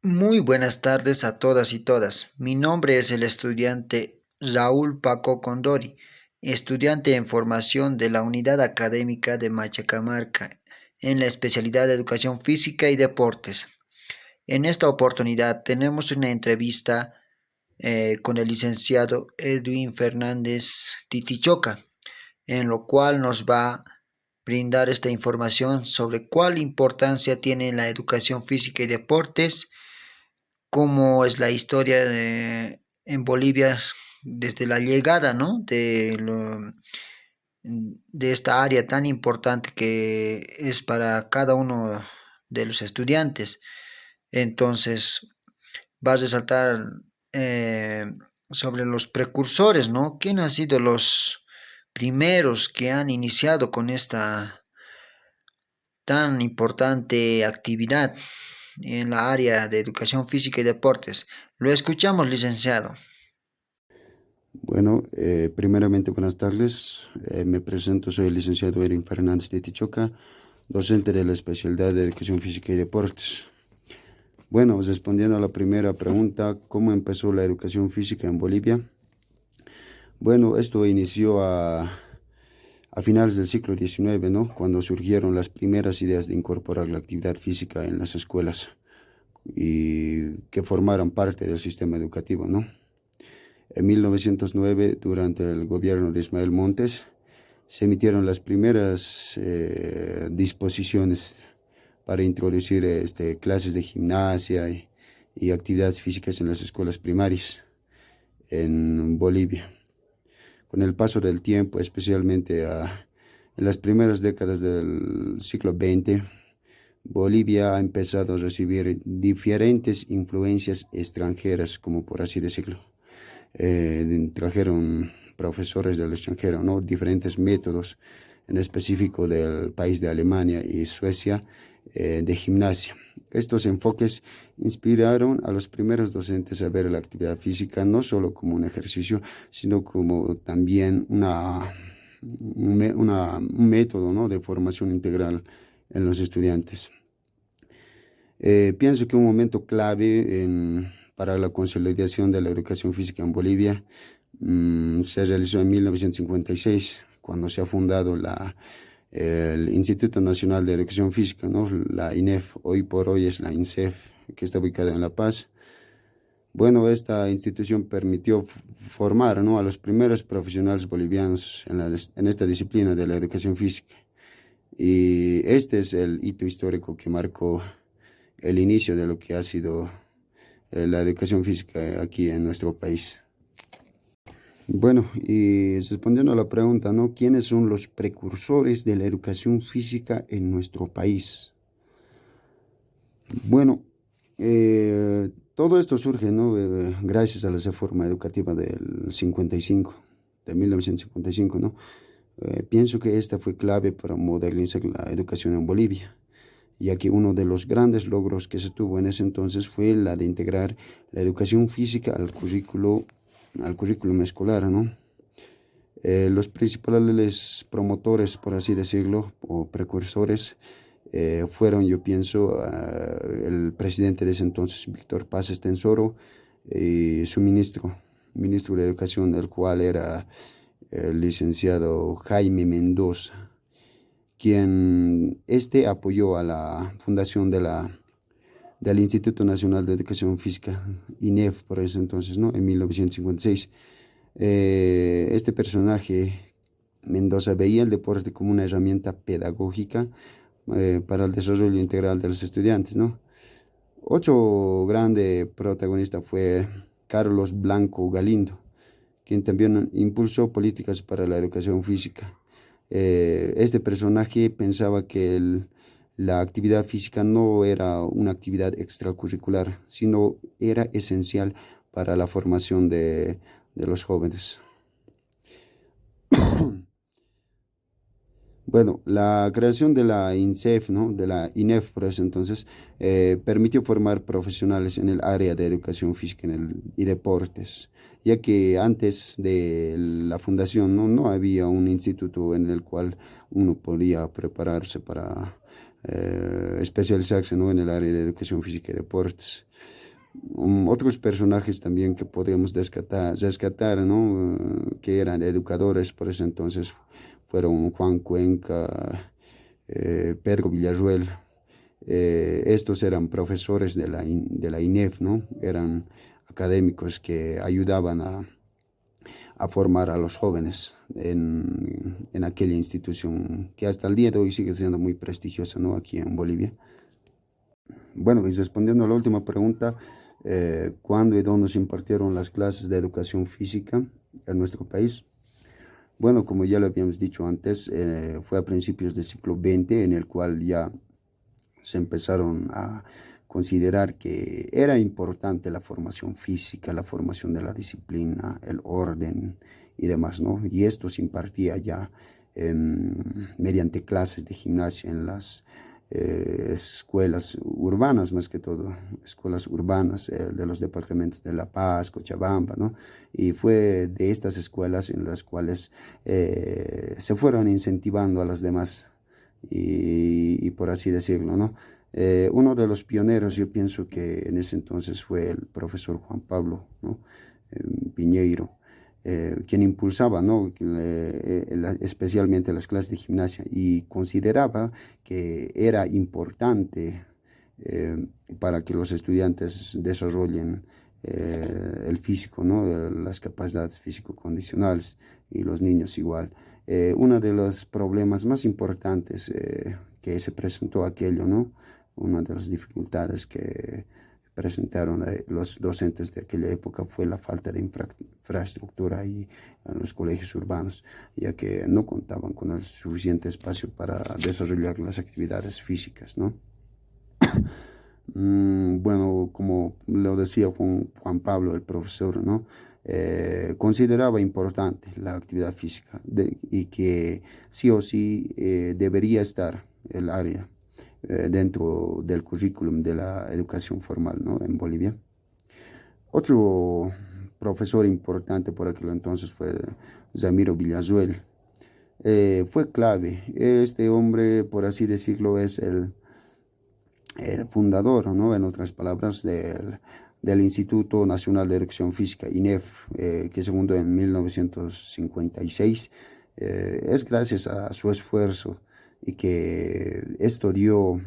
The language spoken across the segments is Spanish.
Muy buenas tardes a todas y todas. Mi nombre es el estudiante Raúl Paco Condori, estudiante en formación de la Unidad Académica de Machacamarca, en la especialidad de Educación Física y Deportes. En esta oportunidad tenemos una entrevista con el licenciado Edwin Fernández Titichoca, en lo cual nos va a brindar esta información sobre cuál importancia tiene la educación física y deportes, cómo es la historia en Bolivia desde la llegada, ¿no? De esta área tan importante que es para cada uno de los estudiantes. Entonces, va a resaltar eh, sobre los precursores, ¿no? ¿Quién han sido los primeros que han iniciado con esta tan importante actividad en la área de educación física y deportes? Lo escuchamos, licenciado. Bueno, primeramente buenas tardes. Me presento, soy el licenciado Erin Fernández de Tichoca, docente de la especialidad de Educación Física y Deportes. Bueno, respondiendo a la primera pregunta, ¿cómo empezó la educación física en Bolivia? Bueno, esto inició a finales del siglo XIX, ¿no? Cuando surgieron las primeras ideas de incorporar la actividad física en las escuelas y que formaran parte del sistema educativo, ¿no? En 1909, durante el gobierno de Ismael Montes, se emitieron las primeras disposiciones para introducir clases de gimnasia y actividades físicas en las escuelas primarias en Bolivia. Con el paso del tiempo, especialmente en las primeras décadas del siglo XX, Bolivia ha empezado a recibir diferentes influencias extranjeras, como por así decirlo. Trajeron profesores del extranjero, ¿no? Diferentes métodos, en específico del país de Alemania y Suecia, de gimnasia. Estos enfoques inspiraron a los primeros docentes a ver la actividad física no solo como un ejercicio, sino como también un método, ¿no? De formación integral en los estudiantes. Pienso que un momento clave para la consolidación de la educación física en Bolivia se realizó en 1956, cuando se ha fundado el Instituto Nacional de Educación Física, ¿no? La INEF. Hoy por hoy es la INSEF, que está ubicada en La Paz. Bueno, esta institución permitió formar, ¿no? A los primeros profesionales bolivianos en esta disciplina de la educación física. Y este es el hito histórico que marcó el inicio de lo que ha sido la educación física aquí en nuestro país. Bueno, y respondiendo a la pregunta, ¿no? ¿Quiénes son los precursores de la educación física en nuestro país? Bueno, todo esto surge, ¿no? Gracias a la reforma educativa del 55, de 1955, ¿no? Pienso que esta fue clave para modernizar la educación en Bolivia, ya que uno de los grandes logros que se tuvo en ese entonces fue la de integrar la educación física al currículum escolar, ¿no? Los principales promotores, por así decirlo, o precursores, fueron, yo pienso, el presidente de ese entonces, Víctor Paz Estensoro, y su ministro de Educación, el cual era el licenciado Jaime Mendoza, quien apoyó a la fundación del Instituto Nacional de Educación Física, INEF, por ese entonces, ¿no? En 1956. Este personaje, Mendoza, veía el deporte como una herramienta pedagógica para el desarrollo integral de los estudiantes, ¿no? Otro grande protagonista fue Carlos Blanco Galindo, quien también impulsó políticas para la educación física. Este personaje pensaba que la actividad física no era una actividad extracurricular, sino era esencial para la formación de los jóvenes. Bueno, la creación de la INSEF, ¿no? De la INEF por ese entonces, permitió formar profesionales en el área de educación física y deportes, ya que antes de la fundación, ¿no? No había un instituto en el cual uno podía prepararse para especializarse, ¿no? En el área de educación física y deportes. Otros personajes también que podríamos rescatar, ¿no? Que eran educadores por ese entonces fueron Juan Cuenca, Pedro Villarruel. Estos eran profesores de la INEF, ¿no? Eran académicos que ayudaban a formar a los jóvenes en aquella institución que hasta el día de hoy sigue siendo muy prestigiosa, ¿no? Aquí en Bolivia. Bueno, y respondiendo a la última pregunta, ¿cuándo y dónde se impartieron las clases de educación física en nuestro país? Bueno, como ya lo habíamos dicho antes, fue a principios del siglo XX en el cual ya se empezaron a considerar que era importante la formación física, la formación de la disciplina, el orden y demás, ¿no? Y esto se impartía ya mediante clases de gimnasia en las escuelas urbanas, más que todo, escuelas urbanas de los departamentos de La Paz, Cochabamba, ¿no? Y fue de estas escuelas en las cuales se fueron incentivando a las demás y por así decirlo, ¿no? Uno de los pioneros, yo pienso que en ese entonces fue el profesor Juan Pablo, ¿no? Piñeiro, quien impulsaba, ¿no? Especialmente las clases de gimnasia y consideraba que era importante para que los estudiantes desarrollen el físico, ¿no? Las capacidades físico-condicionales y los niños igual. Uno de los problemas más importantes que se presentó aquello, ¿no? Una de las dificultades que presentaron los docentes de aquella época fue la falta de infraestructura ahí en los colegios urbanos, ya que no contaban con el suficiente espacio para desarrollar las actividades físicas, ¿no? Bueno, como lo decía Juan Pablo, el profesor, ¿no? Consideraba importante la actividad física y que sí o sí debería estar el área dentro del currículum de la educación formal, ¿no? En Bolivia. Otro profesor importante por aquel entonces fue Zamiro Villazuel. Fue clave. Este hombre, por así decirlo, es el fundador, ¿no? En otras palabras, del Instituto Nacional de Educación Física, INEF, que se fundó en 1956. Es gracias a su esfuerzo y que esto dio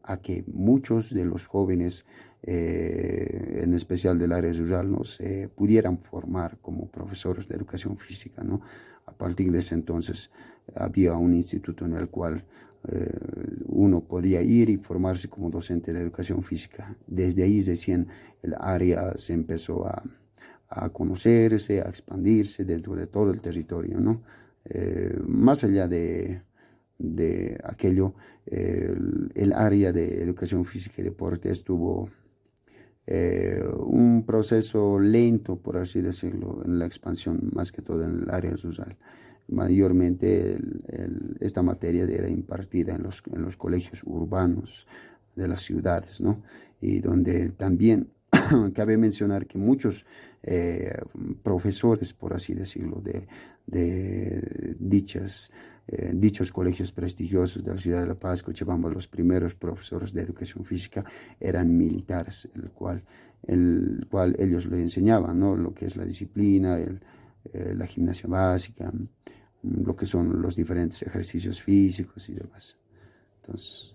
a que muchos de los jóvenes, en especial del área rural, ¿no? Se pudieran formar como profesores de educación física, ¿no? A partir de ese entonces había un instituto en el cual uno podía ir y formarse como docente de educación física. Desde ahí recién el área se empezó a conocerse, a expandirse dentro de todo el territorio, ¿no? Más allá de aquello, el área de educación física y deporte estuvo un proceso lento, por así decirlo, en la expansión, más que todo en el área rural. Mayormente esta materia era impartida en los colegios urbanos de las ciudades, ¿no? Y donde también cabe mencionar que muchos profesores, por así decirlo, de dichos colegios prestigiosos de la ciudad de La Paz, Cochabamba, los primeros profesores de educación física eran militares, el cual ellos le enseñaban, ¿no? Lo que es la disciplina, la gimnasia básica, lo que son los diferentes ejercicios físicos y demás. Entonces,